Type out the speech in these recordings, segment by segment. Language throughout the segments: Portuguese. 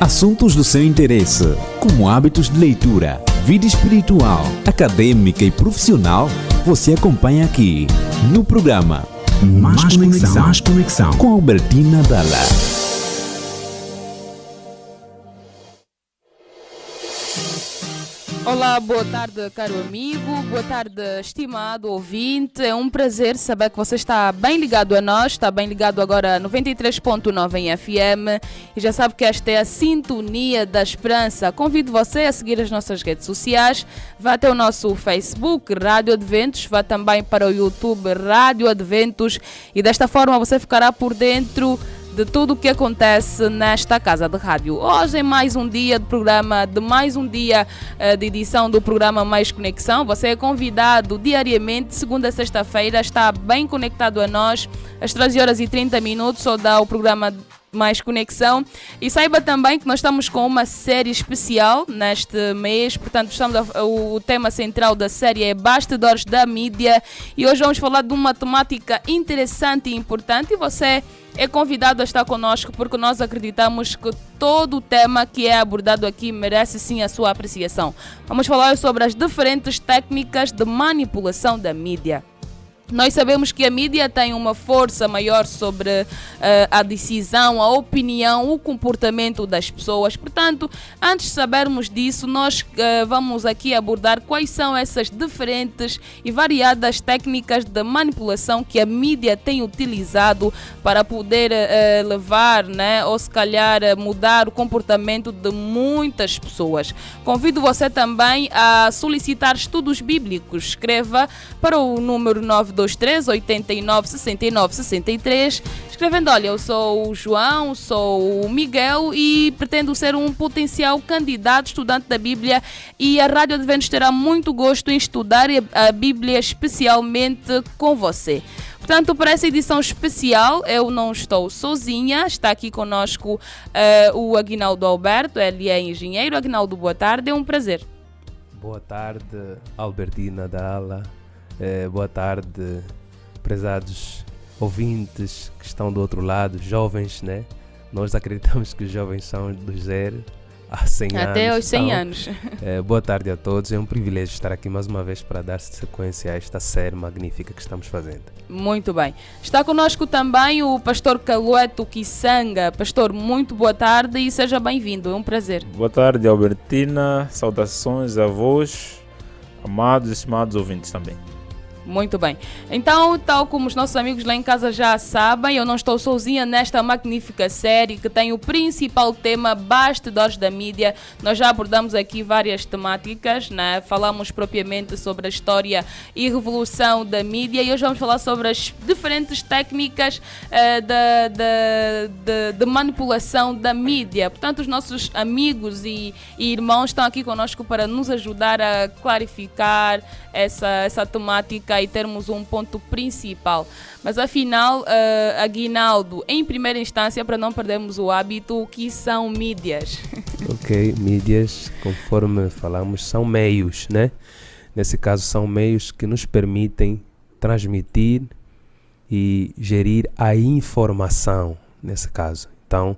Assuntos do seu interesse, como hábitos de leitura, vida espiritual, acadêmica e profissional, você acompanha aqui no programa Mais Conexão com Albertina Dalla. Olá, boa tarde, caro amigo, boa tarde, estimado ouvinte. É um prazer saber que você está bem ligado a nós, está bem ligado agora a 93.9 em FM e já sabe que esta é a Sintonia da Esperança. Convido você a seguir as nossas redes sociais, vá até o nosso Facebook, Rádio Adventos, vá também para o YouTube, Rádio Adventos, e desta forma você ficará por dentro de tudo o que acontece nesta casa de rádio. Hoje é mais um dia de programa, de edição do programa Mais Conexão. Você é convidado diariamente, segunda a sexta-feira, está bem conectado a nós, às 13h30, só dá o programa Mais Conexão. E saiba também que nós estamos com uma série especial neste mês, portanto o tema central da série é Bastidores da Mídia, e hoje vamos falar de uma temática interessante e importante, e você é convidado a estar conosco porque nós acreditamos que todo o tema que é abordado aqui merece sim a sua apreciação. Vamos falar sobre as diferentes técnicas de manipulação da mídia. Nós sabemos que a mídia tem uma força maior sobre a decisão, a opinião, o comportamento das pessoas. Portanto, antes de sabermos disso, nós vamos aqui abordar quais são essas diferentes e variadas técnicas de manipulação que a mídia tem utilizado para poder levar, né, ou se calhar mudar o comportamento de muitas pessoas. Convido você também a solicitar estudos bíblicos. Escreva para o número 923 89 69 63, escrevendo: olha, eu sou o João, sou o Miguel e pretendo ser um potencial candidato estudante da Bíblia, e a Rádio Adventos terá muito gosto em estudar a Bíblia especialmente com você. Portanto, para essa edição especial, eu não estou sozinha, está aqui conosco o Aguinaldo Alberto, ele é engenheiro. Aguinaldo, boa tarde, é um prazer. Boa tarde, Albertina Dalla. Boa tarde, prezados ouvintes que estão do outro lado, jovens, né? Nós acreditamos que os jovens são do 0 a 100 anos. Até aos 100 anos. Boa tarde a todos, é um privilégio estar aqui mais uma vez para dar sequência a esta série magnífica que estamos fazendo. Muito bem. Está conosco também o pastor Calueto Kisanga. Pastor, muito boa tarde e seja bem-vindo, é um prazer. Boa tarde, Albertina, saudações a vós, amados e estimados ouvintes também. Muito bem. Então, tal como os nossos amigos lá em casa já sabem, eu não estou sozinha nesta magnífica série que tem o principal tema Bastidores da Mídia. Nós já abordamos aqui várias temáticas, né? Falamos propriamente sobre a história e revolução da mídia, e hoje vamos falar sobre as diferentes técnicas de manipulação da mídia. Portanto, os nossos amigos e irmãos estão aqui conosco para nos ajudar a clarificar essa temática e termos um ponto principal. Mas afinal, Aguinaldo, em primeira instância, para não perdermos o hábito, o que são mídias? Ok, mídias, conforme falamos, são meios, né? Nesse caso, são meios que nos permitem transmitir e gerir a informação, nesse caso. Então,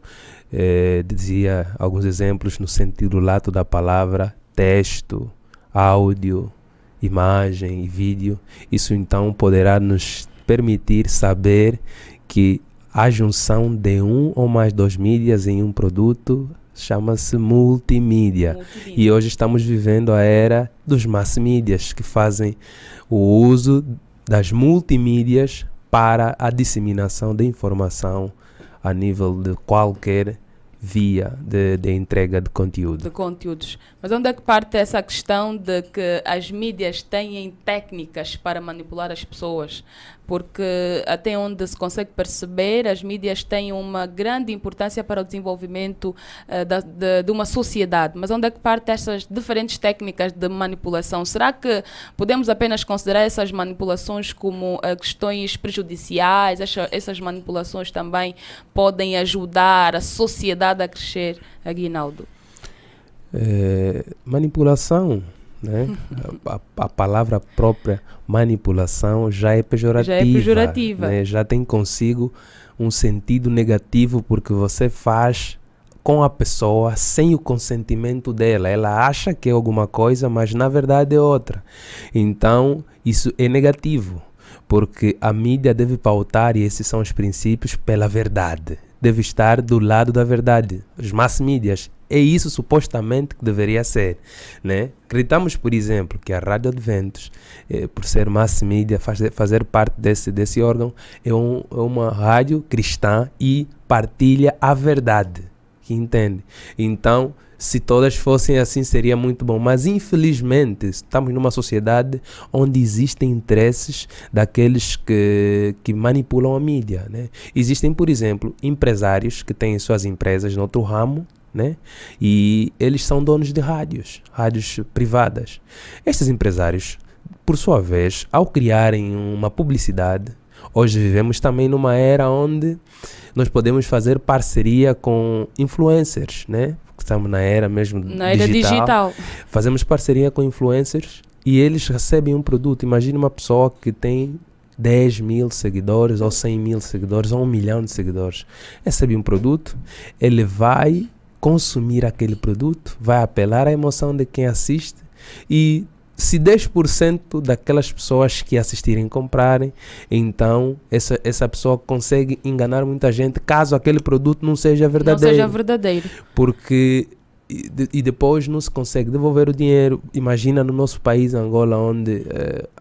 dizia alguns exemplos no sentido lato da palavra: texto, áudio, imagem e vídeo. Isso então poderá nos permitir saber que a junção de um ou mais dois mídias em um produto chama-se multimídia. E hoje estamos vivendo a era dos mass mídias, que fazem o uso das multimídias para a disseminação de informação a nível de qualquer via de entrega de conteúdo. De conteúdos. Mas onde é que parte essa questão de que as mídias têm técnicas para manipular as pessoas? Porque até onde se consegue perceber, as mídias têm uma grande importância para o desenvolvimento de uma sociedade. Mas onde é que parte essas diferentes técnicas de manipulação? Será que podemos apenas considerar essas manipulações como questões prejudiciais? Essas manipulações também podem ajudar a sociedade a crescer, Aguinaldo? Manipulação, né? A palavra própria manipulação já é pejorativa. Né? Já tem consigo um sentido negativo, porque você faz com a pessoa sem o consentimento dela. Ela acha que é alguma coisa, mas na verdade é outra. Então, isso é negativo, porque a mídia deve pautar, e esses são os princípios, pela verdade. Deve estar do lado da verdade. Os mass medias, é isso supostamente que deveria ser, né? Acreditamos, por exemplo, que a Rádio Adventos, por ser mass media, fazer parte desse órgão, é uma rádio cristã e partilha a verdade, que entende? Então, se todas fossem assim, seria muito bom. Mas, infelizmente, estamos numa sociedade onde existem interesses daqueles que manipulam a mídia, né? Existem, por exemplo, empresários que têm suas empresas no outro ramo, né? E eles são donos de rádios privadas. Estes empresários, por sua vez, ao criarem uma publicidade, hoje vivemos também numa era onde nós podemos fazer parceria com influencers, né? Estamos na era mesmo digital. Fazemos parceria com influencers e eles recebem um produto. Imagina uma pessoa que tem 10 mil seguidores ou 100 mil seguidores ou 1 milhão de seguidores. Recebe um produto, ele vai consumir aquele produto, vai apelar à emoção de quem assiste, e se 10% daquelas pessoas que assistirem comprarem, então essa pessoa consegue enganar muita gente caso aquele produto não seja verdadeiro. Porque e depois não se consegue devolver o dinheiro. Imagina no nosso país, Angola, onde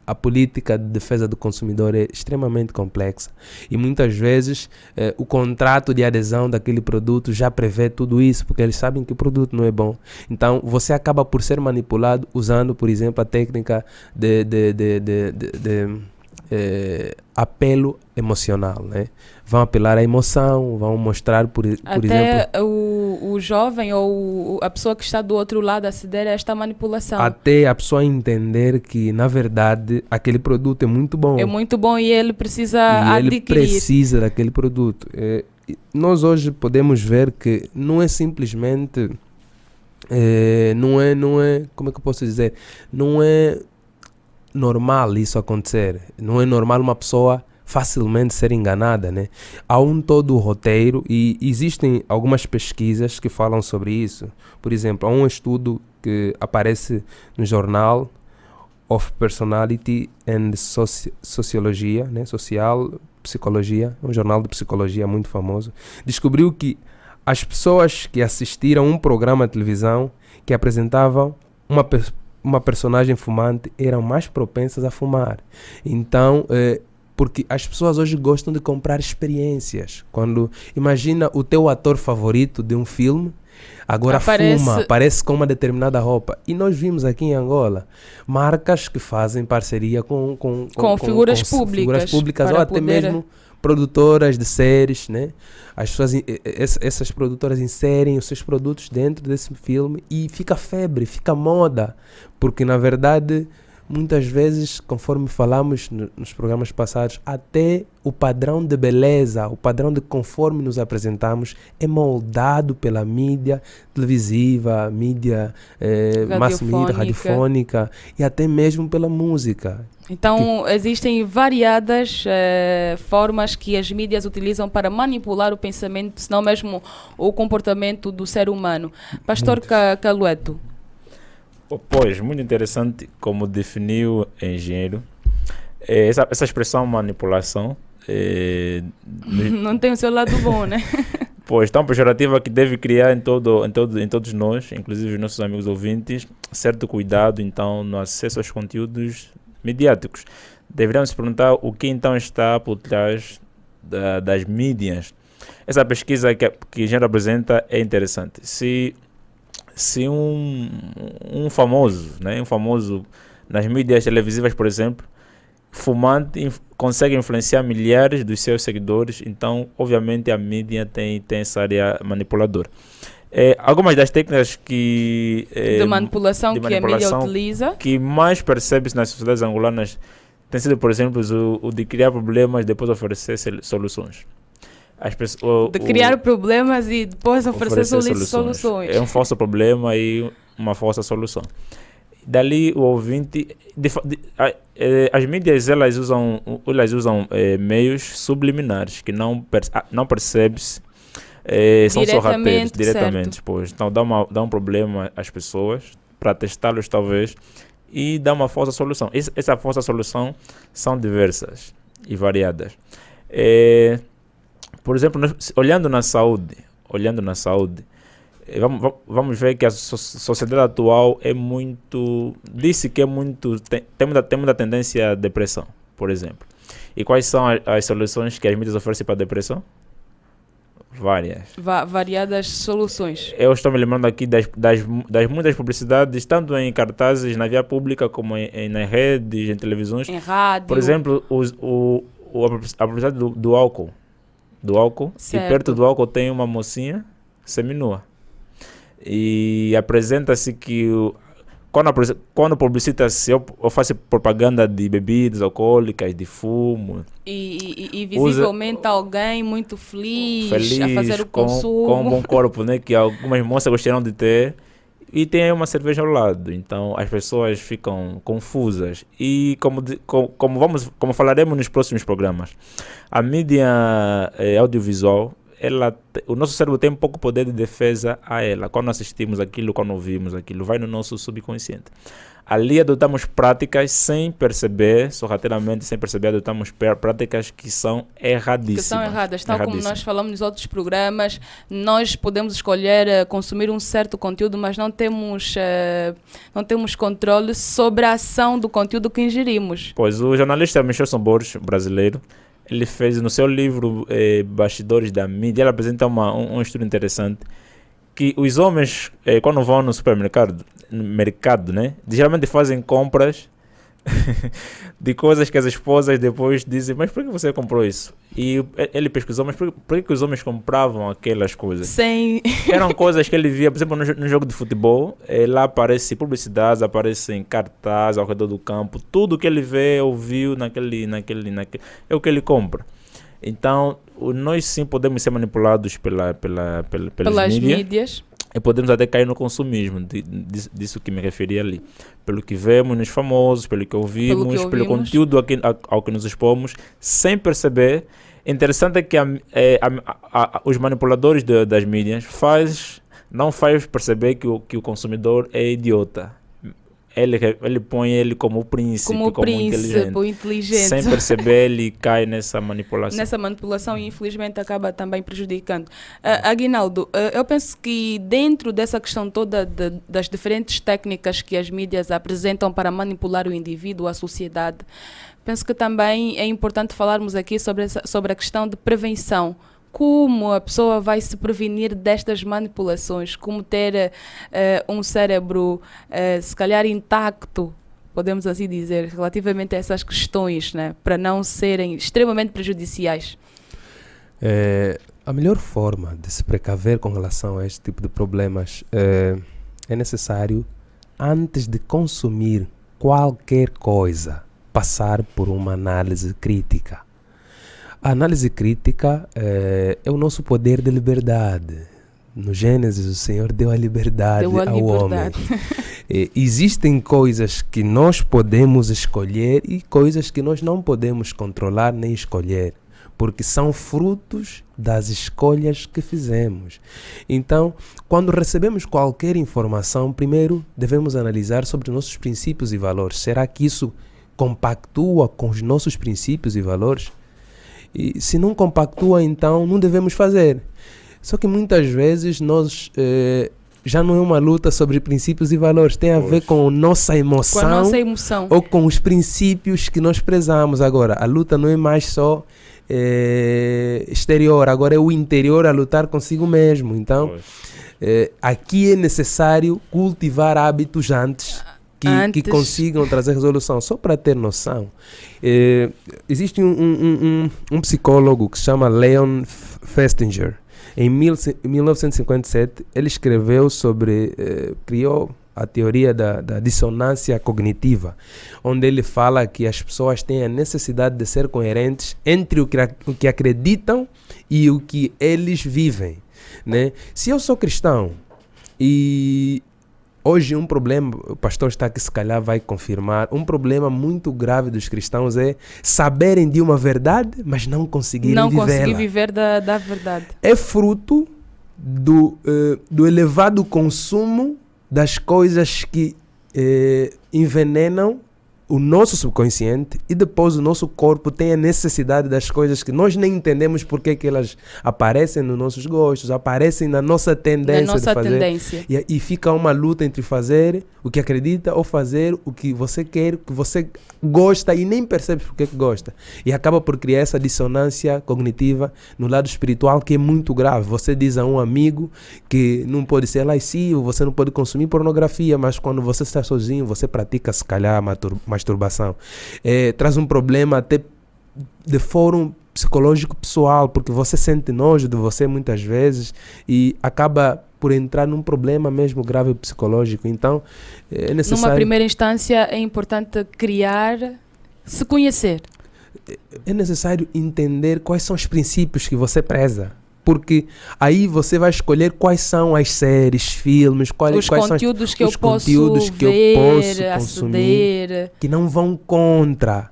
a política de defesa do consumidor é extremamente complexa e muitas vezes o contrato de adesão daquele produto já prevê tudo isso, porque eles sabem que o produto não é bom. Então você acaba por ser manipulado usando, por exemplo, a técnica de apelo emocional, né? Vão apelar à emoção, vão mostrar, por exemplo... Até o jovem ou a pessoa que está do outro lado a ceder a esta manipulação. Até a pessoa entender que, na verdade, aquele produto é muito bom. É muito bom e ele precisa adquirir. Ele precisa daquele produto. Nós hoje podemos ver que não é simplesmente... não é... Como é que eu posso dizer? Não é normal isso acontecer. Não é normal uma pessoa facilmente ser enganada, né? Há todo o roteiro e existem algumas pesquisas que falam sobre isso. Por exemplo, há um estudo que aparece no Journal of Personality and Sociologia, né? Psicologia, um jornal de psicologia muito famoso, descobriu que as pessoas que assistiram um programa de televisão que apresentavam uma personagem fumante eram mais propensas a fumar. Então, porque as pessoas hoje gostam de comprar experiências. Quando imagina o teu ator favorito de um filme, agora aparece com uma determinada roupa. E nós vimos aqui em Angola marcas que fazem parceria com figuras públicas ou até mesmo produtoras de séries, né? As pessoas, essas produtoras inserem os seus produtos dentro desse filme e fica febre, fica moda, porque na verdade muitas vezes, conforme falamos nos programas passados, até o padrão de beleza, o padrão de conforme nos apresentamos é moldado pela mídia televisiva, mídia mass media, radiofônica e até mesmo pela música. Então, existem variadas formas que as mídias utilizam para manipular o pensamento, se não mesmo o comportamento do ser humano. Pastor Calueto. Pois, muito interessante como definiu o engenheiro. Essa expressão manipulação... não tem o seu lado bom, né? Pois, tão pejorativa que deve criar em todos nós, inclusive os nossos amigos ouvintes, certo cuidado, então, no acesso aos conteúdos mediáticos. Deveríamos se perguntar o que então está por trás das mídias. Essa pesquisa que a gente apresenta é interessante. Se um famoso, né, nas mídias televisivas, por exemplo, fumante, consegue influenciar milhares dos seus seguidores, então, obviamente, a mídia tem essa área manipuladora. Algumas das técnicas de manipulação que a mídia utiliza, que mais percebe-se nas sociedades angolanas, tem sido, por exemplo, o de criar problemas e depois oferecer soluções. Criar problemas e depois oferecer soluções. É um falso problema e uma falsa solução. Dali o ouvinte... as mídias elas usam meios subliminares que não percebe-se são sorrateiros, Diretamente, diretamente, certo. pois. Então dá um problema às pessoas, para testá-los talvez, e dá uma falsa solução. Essa falsa solução são diversas e variadas. Por exemplo, olhando na saúde, vamos ver que a sociedade atual tem muita tendência à depressão, por exemplo. E quais são as soluções que as mídias oferecem para a depressão? Várias. Variadas soluções. Eu estou me lembrando aqui das muitas publicidades, tanto em cartazes na via pública, como nas redes, em televisões. Em rádio. Por exemplo, a publicidade do álcool. E Certo. perto do álcool tem uma mocinha seminua. E apresenta-se que quando publicita-se, eu faço propaganda de bebidas alcoólicas, de fumo. E visivelmente alguém muito feliz a fazer o com consumo. um bom corpo, né? Que algumas moças gostariam de ter. E tem aí uma cerveja ao lado. Então as pessoas ficam confusas. E como falaremos nos próximos programas, a mídia audiovisual, o nosso cérebro tem pouco poder de defesa a ela. Quando assistimos aquilo, quando ouvimos aquilo, vai no nosso subconsciente. Ali adotamos práticas sem perceber, sorrateiramente, sem perceber, adotamos práticas que são erradíssimas. Que são erradas, tal como nós falamos nos outros programas, nós podemos escolher consumir um certo conteúdo, mas não temos controle sobre a ação do conteúdo que ingerimos. Pois o jornalista Michelson Borges, brasileiro, ele fez no seu livro Bastidores da Mídia, ele apresenta um estudo interessante, que os homens, quando vão no supermercado, né, geralmente fazem compras de coisas que as esposas depois dizem, mas por que você comprou isso? E ele pesquisou, mas por que os homens compravam aquelas coisas? Eram coisas que ele via, por exemplo, no jogo de futebol, lá aparece publicidades, aparecem cartazes ao redor do campo, tudo que ele vê, ouviu naquele é o que ele compra. Então, nós sim podemos ser manipulados pelas mídias. E podemos até cair no consumismo, disso que me referi ali. Pelo que vemos nos famosos, pelo que ouvimos, pelo conteúdo ao que nos expomos, sem perceber. Interessante é que os manipuladores das mídias não faz perceber que o consumidor é idiota. Ele põe ele como o príncipe, como inteligente. Sem perceber, ele cai nessa manipulação. E infelizmente acaba também prejudicando. Aguinaldo, eu penso que dentro dessa questão toda das diferentes técnicas que as mídias apresentam para manipular o indivíduo, a sociedade, penso que também é importante falarmos aqui sobre a questão de prevenção. Como a pessoa vai se prevenir destas manipulações, como ter um cérebro se calhar intacto, podemos assim dizer, relativamente a essas questões, né, para não serem extremamente prejudiciais. A melhor forma de se precaver com relação a este tipo de problemas é necessário, antes de consumir qualquer coisa, passar por uma análise crítica. A análise crítica é o nosso poder de liberdade. No Gênesis, o Senhor deu a liberdade ao homem. Existem coisas que nós podemos escolher e coisas que nós não podemos controlar nem escolher, porque são frutos das escolhas que fizemos. Então, quando recebemos qualquer informação, primeiro devemos analisar sobre nossos princípios e valores. Será que isso compactua com os nossos princípios e valores? E se não compactua, então não devemos fazer. Só que muitas vezes nós já não é uma luta sobre princípios e valores, tem a ver com nossa emoção, ou com os princípios que nós prezamos. Agora, a luta não é mais só exterior, agora é o interior a lutar consigo mesmo. Então, aqui é necessário cultivar hábitos antes que consigam trazer resolução. Só para ter noção, existe um psicólogo que se chama Leon Festinger. Em 1957, ele escreveu criou a teoria da dissonância cognitiva, onde ele fala que as pessoas têm a necessidade de ser coerentes entre o que acreditam e o que eles vivem, né? Se eu sou cristão e hoje um problema, o pastor está aqui, se calhar vai confirmar, um problema muito grave dos cristãos é saberem de uma verdade, mas não conseguirem vivê-la. Não conseguir viver da verdade. É fruto do elevado consumo das coisas que envenenam o nosso subconsciente, e depois o nosso corpo tem a necessidade das coisas que nós nem entendemos porque que elas aparecem nos nossos gostos, aparecem na nossa tendência de fazer. E fica uma luta entre fazer o que acredita ou fazer o que você quer, o que você gosta e nem percebe porque que gosta. E acaba por criar essa dissonância cognitiva no lado espiritual, que é muito grave. Você diz a um amigo que não pode ser lascivo, você não pode consumir pornografia, mas quando você está sozinho, você pratica, se calhar, masturbação. Traz um problema até de fórum psicológico pessoal, porque você sente nojo de você muitas vezes e acaba por entrar num problema mesmo grave psicológico. Então, é necessário... Numa primeira instância, é importante se conhecer. É necessário entender quais são os princípios que você preza. Porque aí você vai escolher quais são as séries, filmes, quais conteúdos são que eu posso ver, consumir, que não vão contra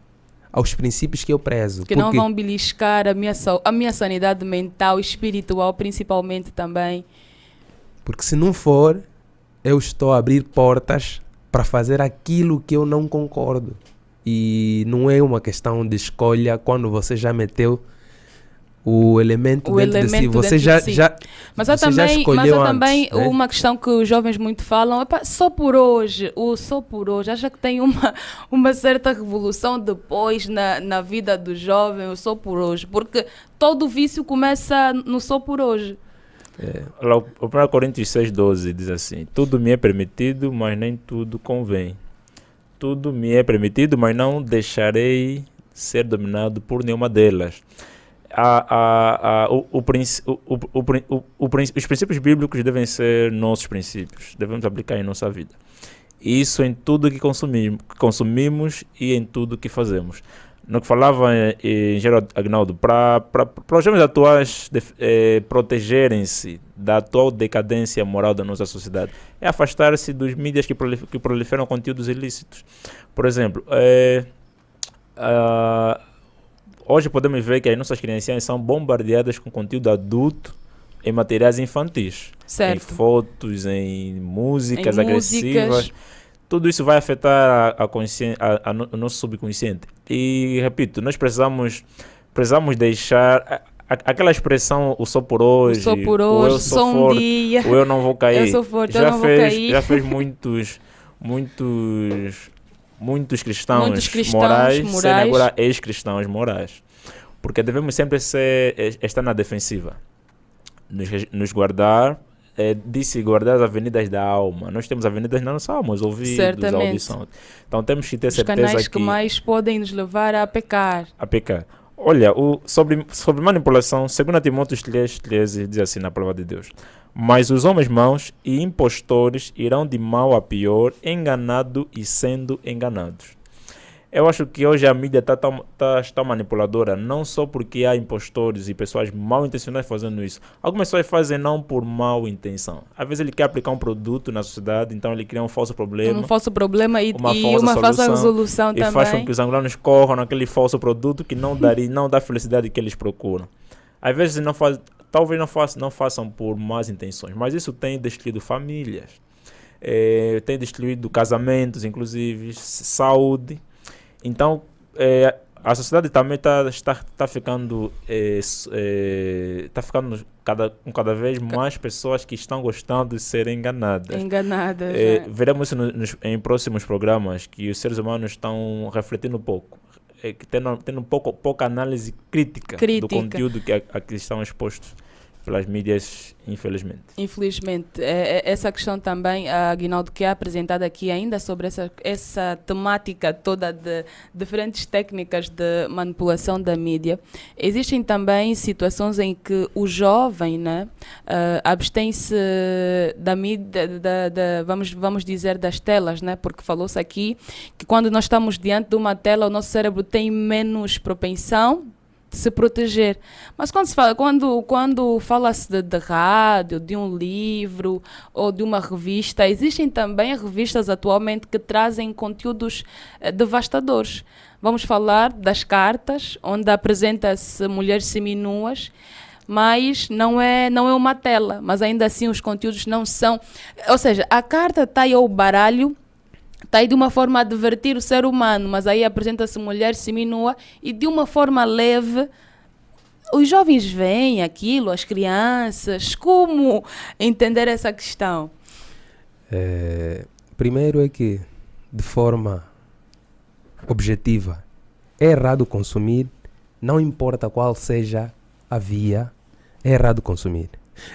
aos princípios que eu prezo. Que não vão beliscar a minha sanidade mental, espiritual, principalmente também. Porque se não for, eu estou a abrir portas para fazer aquilo que eu não concordo. E não é uma questão de escolha quando você já meteu o elemento dentro de si. Você já mas há também né? Uma questão que os jovens muito falam, só por hoje, acha que tem uma certa revolução depois na vida do jovem, o só por hoje, porque todo vício começa no só por hoje. O 1 Coríntios 6,12 diz assim: tudo me é permitido, mas nem tudo convém. Tudo me é permitido, mas não deixarei ser dominado por nenhuma delas. Os princípios bíblicos devem ser nossos princípios, devemos aplicar em nossa vida. Isso em tudo que consumimos e em tudo que fazemos. No que falava em Geraldo Agnaldo, para os jovens atuais protegerem-se da atual decadência moral da nossa sociedade, é afastar-se dos mídias que proliferam conteúdos ilícitos. Por exemplo, hoje podemos ver que as nossas criancinhas são bombardeadas com conteúdo adulto em materiais infantis. Certo. Em fotos, em músicas agressivas. Tudo isso vai afetar o nosso subconsciente. E, repito, nós precisamos deixar aquela expressão, o só por hoje, o eu sou forte, dia, o eu não vou cair. Eu sou forte, eu não vou cair. Já fez muitos cristãos morais serem agora ex-cristãos morais. Porque devemos sempre estar na defensiva. Nos guardar, guardar as avenidas da alma. Nós temos avenidas na nossa alma, os ouvidos, a audição. Então temos que ter certeza que... Os canais que mais podem nos levar a pecar. Olha, sobre manipulação, 2 Timóteo 3,13 diz assim na palavra de Deus: mas os homens maus e impostores irão de mal a pior, enganado e sendo enganados. Eu acho que hoje a mídia está manipuladora, não só porque há impostores e pessoas mal intencionadas fazendo isso. Algumas pessoas fazem não por mal intenção. Às vezes ele quer aplicar um produto na sociedade, então ele cria um falso problema. E uma falsa resolução também. E faz com que os angolanos corram naquele falso produto que não dá a felicidade que eles procuram. Às vezes talvez não façam por más intenções, mas isso tem destruído famílias, tem destruído casamentos, inclusive, saúde. Então, a sociedade também está ficando com cada vez mais pessoas que estão gostando de serem enganadas. Veremos isso em próximos programas, que os seres humanos estão refletindo pouco, tendo pouca análise crítica do conteúdo a que estão expostos pelas mídias, infelizmente. Essa questão também, a Aguinaldo, que é apresentada aqui ainda sobre essa temática toda de diferentes técnicas de manipulação da mídia. Existem também situações em que o jovem, né, abstém-se da mídia, vamos dizer, das telas, né, porque falou-se aqui que quando nós estamos diante de uma tela, o nosso cérebro tem menos propensão de se proteger. Mas quando fala-se de rádio, de um livro ou de uma revista, existem também revistas atualmente que trazem conteúdos devastadores. Vamos falar das cartas, onde apresenta-se mulheres seminuas, mas não é uma tela, mas ainda assim os conteúdos não são, ou seja, a carta está aí, ou o baralho está aí de uma forma a divertir o ser humano, mas aí apresenta-se mulher seminua e de uma forma leve. Os jovens veem aquilo, as crianças, como entender essa questão? Primeiro é que, de forma objetiva, é errado consumir, não importa qual seja a via, é errado consumir.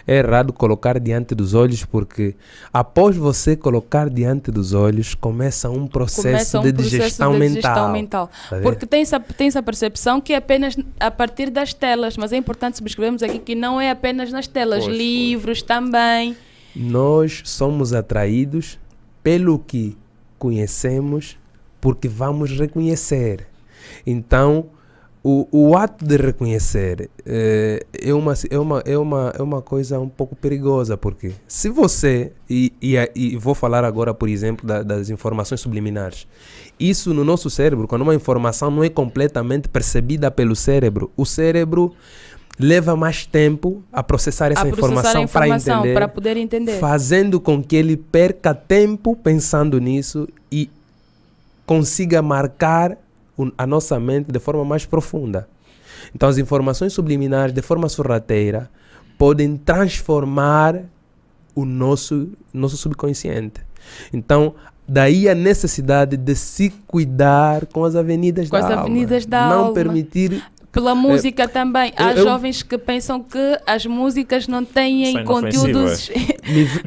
É errado colocar diante dos olhos, porque após você colocar diante dos olhos, começa um processo de digestão mental. Tá, porque tem essa percepção que é apenas a partir das telas, mas é importante subscrevermos aqui que não é apenas nas telas, livros também. Nós somos atraídos pelo que conhecemos, porque vamos reconhecer. Então, o ato de reconhecer é uma coisa um pouco perigosa, porque se você, e vou falar agora, por exemplo, das informações subliminares, isso no nosso cérebro, quando uma informação não é completamente percebida pelo cérebro, o cérebro leva mais tempo a processar essa informação para poder entender, fazendo com que ele perca tempo pensando nisso e consiga marcar a nossa mente de forma mais profunda. Então, as informações subliminares, de forma sorrateira, podem transformar o nosso subconsciente. Então, daí a necessidade de se cuidar com as avenidas da alma. Não permitir... Pela música também. Há jovens que pensam que as músicas não têm conteúdos...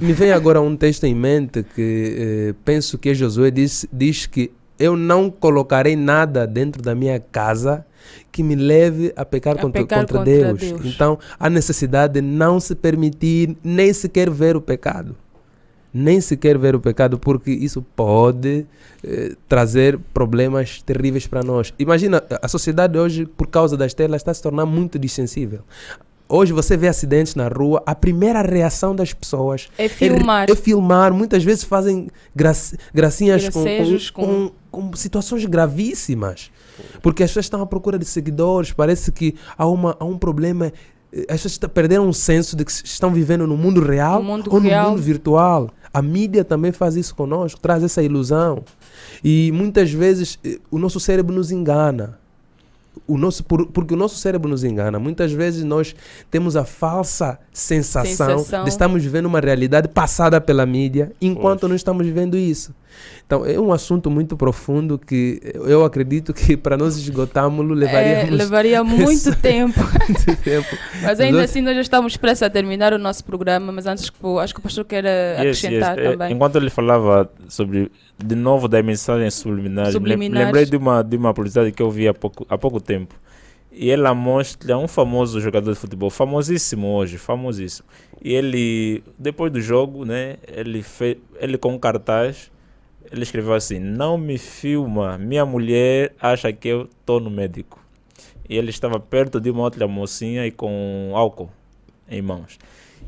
Me vem agora um texto em mente que penso que Josué diz que eu não colocarei nada dentro da minha casa que me leve a pecar contra Deus. Então, há necessidade de não se permitir nem sequer ver o pecado. Nem sequer ver o pecado, porque isso pode trazer problemas terríveis para nós. Imagina, a sociedade hoje, por causa das telas, está se tornando muito dissensível. Hoje você vê acidentes na rua, a primeira reação das pessoas é filmar. É filmar. Muitas vezes fazem gracinhas com situações gravíssimas. Porque as pessoas estão à procura de seguidores, parece que há um problema. As pessoas perderam um senso de que estão vivendo no mundo real ou no mundo virtual. A mídia também faz isso conosco, traz essa ilusão. E muitas vezes o nosso cérebro nos engana. Porque o nosso cérebro nos engana. Muitas vezes nós temos a falsa sensação de estarmos vivendo uma realidade passada pela mídia, enquanto não estamos vivendo isso. Então, é um assunto muito profundo que eu acredito que para nós esgotarmos-lo levaria muito tempo. Mas ainda assim nós já estamos prestes a terminar o nosso programa, mas antes acho que o pastor quer acrescentar também. Enquanto ele falava sobre, de novo, da mensagem subliminar, lembrei de uma publicidade que eu vi há pouco tempo. E ela mostra um famoso jogador de futebol, famosíssimo hoje, famosíssimo. E ele, depois do jogo, né, ele com um cartaz, ele escreveu assim: não me filma, minha mulher acha que eu estou no médico. E ele estava perto de uma outra mocinha e com álcool em mãos.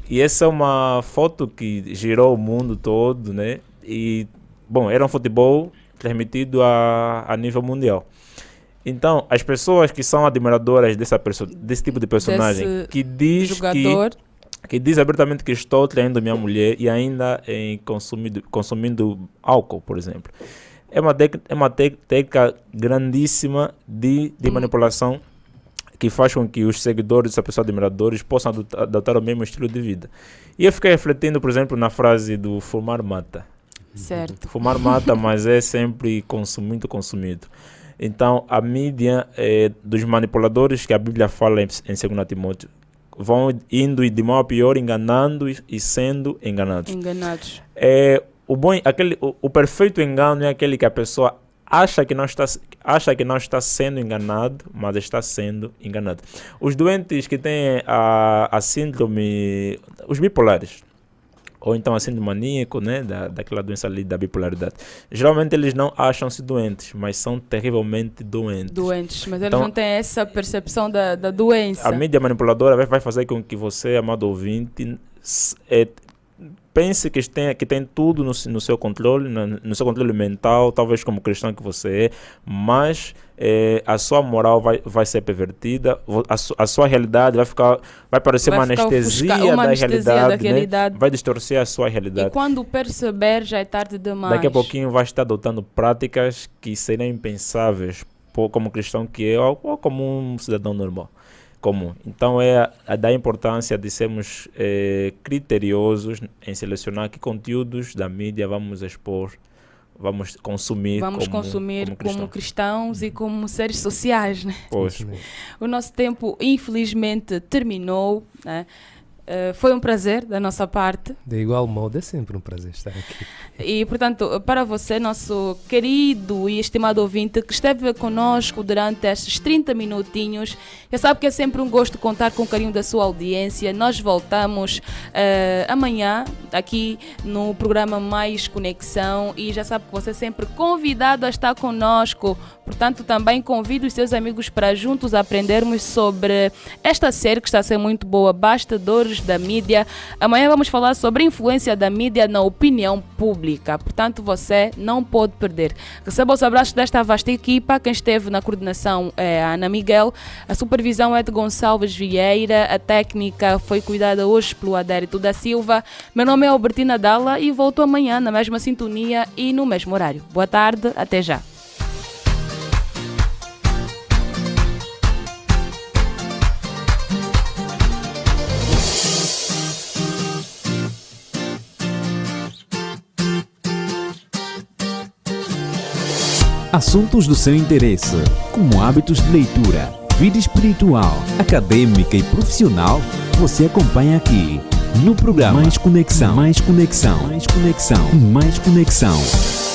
E essa é uma foto que girou o mundo todo, né? E, bom, era um futebol transmitido a nível mundial. Então, as pessoas que são admiradoras desse tipo de personagem, que diz abertamente que estou traindo minha mulher e ainda consumindo álcool, por exemplo. É uma técnica grandíssima de manipulação que faz com que os seguidores dessa pessoa, admiradores, possam adotar o mesmo estilo de vida. E eu fiquei refletindo, por exemplo, na frase do fumar mata. Certo. Fumar mata, mas é sempre muito consumido. Então, a mídia dos manipuladores que a Bíblia fala em 2 Timóteo vão indo de mal a pior, enganando e sendo enganados. O perfeito engano é aquele que a pessoa acha que não está sendo enganado, mas está sendo enganado. Os doentes que têm a síndrome, os bipolares, ou então a síndrome maníaco, né, daquela doença ali da bipolaridade. Geralmente eles não acham-se doentes, mas são terrivelmente doentes. Mas eles não têm essa percepção da doença. A mídia manipuladora vai fazer com que você, amado ouvinte, pense que tem tudo no seu controle, no seu controle mental, talvez como cristão que você é, mas a sua moral vai ser pervertida, a sua realidade vai parecer uma anestesia da realidade, né? Vai distorcer a sua realidade. E quando perceber, já é tarde demais. Daqui a pouquinho vai estar adotando práticas que seriam impensáveis como cristão que é, ou como um cidadão normal. Comum. Então é da importância de sermos criteriosos em selecionar que conteúdos da mídia vamos expor, vamos consumir como cristãos e como seres sociais, né? Pois. O nosso tempo infelizmente terminou, né? Foi um prazer da nossa parte. De igual modo, é sempre um prazer estar aqui. E, portanto, para você, nosso querido e estimado ouvinte que esteve conosco durante estes 30 minutinhos, já sabe que é sempre um gosto contar com o carinho da sua audiência. Nós voltamos amanhã aqui no programa Mais Conexão e já sabe que você é sempre convidado a estar conosco. Portanto, também convido os seus amigos para juntos aprendermos sobre esta série que está a ser muito boa, Bastidores da Mídia. Amanhã vamos falar sobre a influência da mídia na opinião pública. Portanto, você não pode perder. Receba os abraços desta vasta equipa. Quem esteve na coordenação é a Ana Miguel. A supervisão é de Gonçalves Vieira. A técnica foi cuidada hoje pelo Adérito da Silva. Meu nome é Albertina Dalla e volto amanhã na mesma sintonia e no mesmo horário. Boa tarde, até já. Assuntos do seu interesse, como hábitos de leitura, vida espiritual, acadêmica e profissional, você acompanha aqui no programa Mais Conexão. Mais Conexão. Mais Conexão. Mais Conexão.